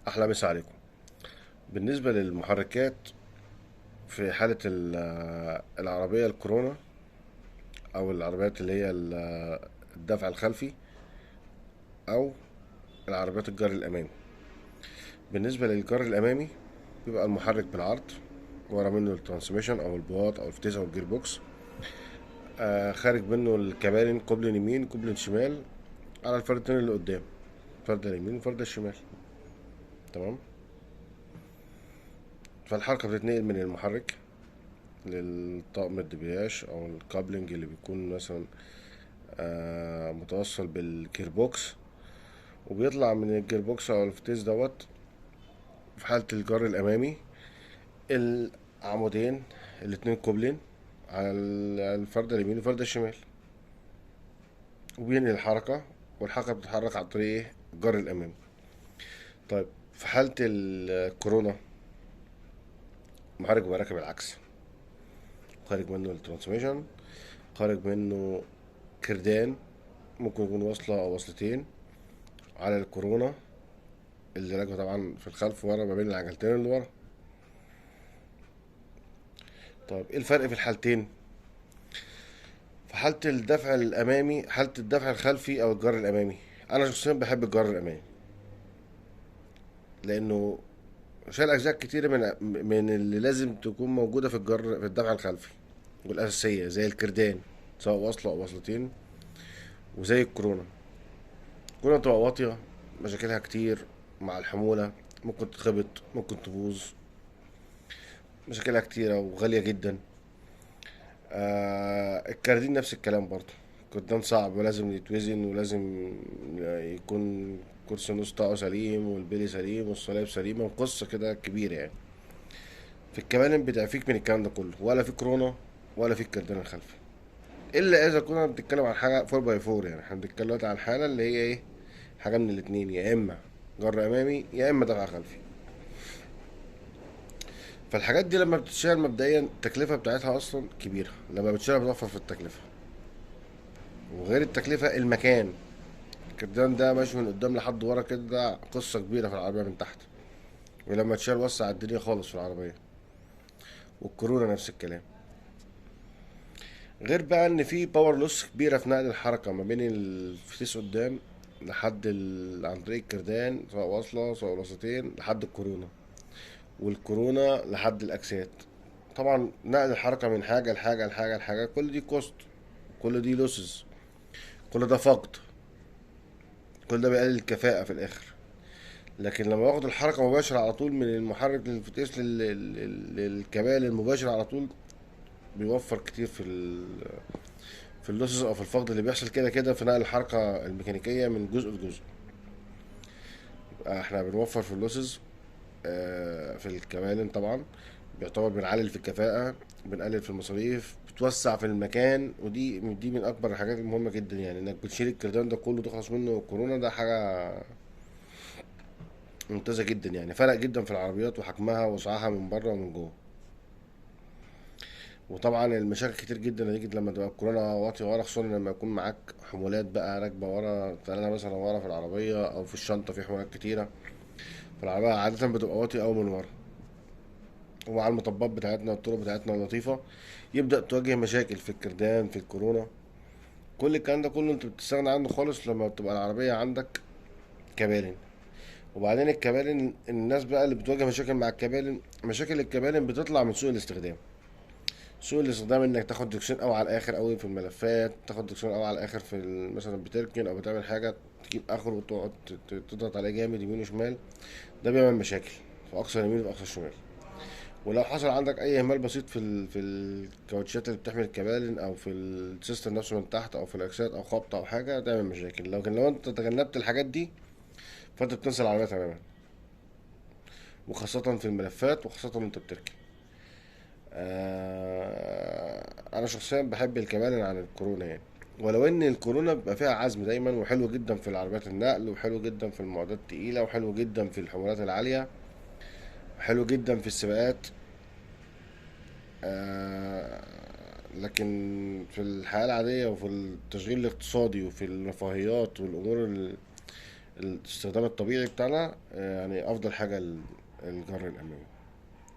احلى مسا عليكم. بالنسبه للمحركات، في حاله العربيه الكورونا او العربيات اللي هي الدفع الخلفي او العربيات الجر الامامي. بالنسبه للجر الامامي بيبقى المحرك بالعرض، ورا منه الترانسميشن او البواط او الفتيس او الجير بوكس. خارج منه الكبارن، كوبلين يمين كوبلين شمال على الفردتين اللي قدام، فرده اليمين وفرده الشمال. تمام. فالحركه بتتنقل من المحرك للطاقم الدبرياج او الكابلنج اللي بيكون مثلا متوصل بالجير بوكس، وبيطلع من الجير بوكس او الفتيس دوت. في حالة الجر الامامي، العمودين الاتنين كوبلين على الفردة اليمين والفردة الشمال، وبينقل الحركة، والحركة بتتحرك عن طريق ايه؟ الجر الامامي. طيب، في حالة الكورونا المحرك بيبقى راكب العكس، خارج منه الترانسميشن، خارج منه كردان، ممكن يكون وصلة أو وصلتين على الكورونا اللي راكبة طبعا في الخلف ورا ما بين العجلتين اللي ورا. طيب، ايه الفرق في الحالتين؟ في حالة الدفع الأمامي، حالة الدفع الخلفي أو الجر الأمامي، أنا شخصيا بحب الجر الأمامي، لأنه شايل أجزاء كتيرة من اللي لازم تكون موجودة في في الدفع الخلفي، والأساسية زي الكردان، سواء وصلة أو وصلتين، وزي الكورونا. الكورونا بتبقى واطية، مشاكلها كتير مع الحمولة، ممكن تتخبط، ممكن تبوظ، مشاكلها كتيرة وغالية جدا. الكاردين نفس الكلام برضه، قدام صعب ولازم يتوزن، ولازم يكون كرسي نص طاقه سليم والبلي سليم والصلاب سليمة، وقصة كده كبيرة يعني. في الكمالين بتعفيك من الكلام ده كله، ولا في كورونا ولا في الكاردين الخلفي، الا اذا كنا بنتكلم عن حاجة 4 باي 4. يعني احنا بنتكلم دلوقتي عن الحالة اللي هي ايه؟ حاجة من الاتنين، يا اما جر امامي يا اما دفع خلفي. فالحاجات دي لما بتتشال مبدئيا التكلفة بتاعتها اصلا كبيرة، لما بتشيلها بتوفر في التكلفة. وغير التكلفة، المكان، الكردان ده ماشي من قدام لحد ورا كده، ده قصة كبيرة في العربية من تحت، ولما تشال وسع الدنيا خالص في العربية. والكورونا نفس الكلام. غير بقى ان في باور لوس كبيرة في نقل الحركة ما بين الفتيس قدام لحد عن طريق الكردان، سواء واصلة سواء وسطين، لحد الكورونا، والكورونا لحد الاكسات. طبعا نقل الحركة من حاجة لحاجة لحاجة لحاجة، كل دي كوست، كل دي لوسز، كل ده فقد، كل ده بيقلل الكفاءة في الاخر. لكن لما باخد الحركة مباشرة على طول من المحرك للفتيس للكبال المباشر على طول، بيوفر كتير في اللوسز او في الفقد اللي بيحصل كده كده في نقل الحركة الميكانيكية من جزء لجزء. احنا بنوفر في اللوسز، في الكبالن طبعا، بيعتبر بنعلل في الكفاءة، بنقلل في المصاريف، بتوسع في المكان. ودي من اكبر الحاجات المهمة جدا، يعني انك بتشيل الكردان ده كله تخلص منه كورونا، ده حاجة ممتازة جدا يعني، فرق جدا في العربيات وحجمها وسعها من بره ومن جوه. وطبعا المشاكل كتير جدا نتيجة لما تبقى الكورونا واطية ورا، خصوصا لما يكون معاك حمولات بقى راكبة ورا، تلاقيها مثلا ورا في العربية أو في الشنطة في حمولات كتيرة. فالعربية عادة بتبقى واطية أوي من ورا، ومع المطبات بتاعتنا والطرق بتاعتنا اللطيفة يبدأ تواجه مشاكل في الكردان في الكورونا. كل الكلام ده كله انت بتستغنى عنه خالص لما بتبقى العربية عندك كبارن. وبعدين الكبارن، الناس بقى اللي بتواجه مشاكل مع الكبارن، مشاكل الكبارن بتطلع من سوء الاستخدام. سوء الاستخدام انك تاخد دكسين قوي على الاخر قوي في الملفات، تاخد دكسين قوي على الاخر في مثلا بتركن او بتعمل حاجه، تجيب اخر وتقعد تضغط عليه جامد يمين وشمال. ده بيعمل مشاكل في اقصى اليمين وفي اقصى الشمال. ولو حصل عندك اي اهمال بسيط في الكاوتشات اللي بتحمل الكبالن او في السيستم نفسه من تحت او في الاكسات او خبطه او حاجه، تعمل مشاكل. لكن لو انت تجنبت الحاجات دي فانت بتنسى العربيه تماما، وخاصه في الملفات وخاصه وانت بتركن. انا شخصيا بحب الكبارن عن الكورونا يعني، ولو ان الكورونا بيبقى فيها عزم دايما، وحلو جدا في العربيات النقل، وحلو جدا في المعدات التقيله، وحلو جدا في الحمولات العاليه، وحلو جدا في السباقات. آه لكن في الحياه العاديه وفي التشغيل الاقتصادي وفي الرفاهيات والامور الاستخدام الطبيعي بتاعنا يعني افضل حاجة الجر الامامي.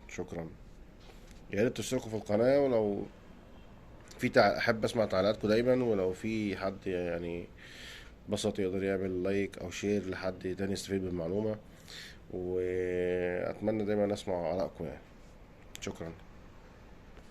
شكرا. يا ريت تشتركوا في القناة، ولو في احب اسمع تعليقاتكم دايما، ولو في حد يعني بسط يقدر يعمل لايك او شير لحد تاني يستفيد بالمعلومة. واتمنى دايما اسمع ارائكم يعني. شكرا.